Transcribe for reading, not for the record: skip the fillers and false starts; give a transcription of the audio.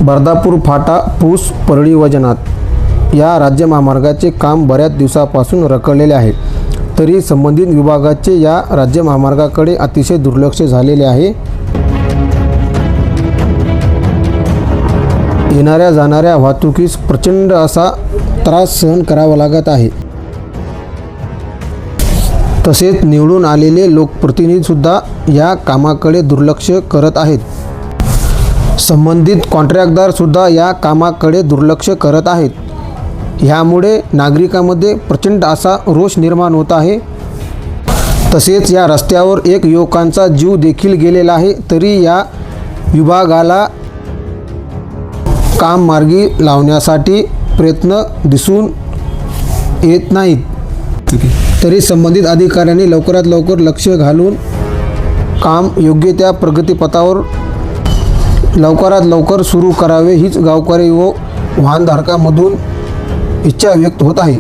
बर्दापूर फाटा पूस परळी वजनात या राज्य महामार्गाचे काम बऱ्याच दिवसापासून रखडलेले आहे. तरी संबंधित विभागाचे या राज्य महामार्गाकडे अतिशय दुर्लक्ष झालेले आहे. येणाऱ्या जाणाऱ्या वाहतुकीस प्रचंड असा त्रास सहन करावा लागत आहे. तसेच निवडून आलेले लोकप्रतिनिधीसुद्धा या कामाकडे दुर्लक्ष करत आहेत. संबंधित कॉन्ट्रॅक्टदारसुद्धा या कामाकडे दुर्लक्ष करत आहेत. ह्यामुळे नागरिकांमध्ये प्रचंड असा रोष निर्माण होत आहे. तसेच या रस्त्यावर एक युवकांचा जीव देखील गेलेला आहे. तरी या विभागाला काम मार्गी लावण्यासाठी प्रयत्न दिसून येत नाहीत. तरी संबंधित अधिकाऱ्यांनी लवकरात लवकर लक्ष घालून काम योग्य त्या प्रगतीपथावर लवकरात लवकर सुरू करावे हीच गावकरी व वाहनधारकांमधून इच्छा व्यक्त होत आहे.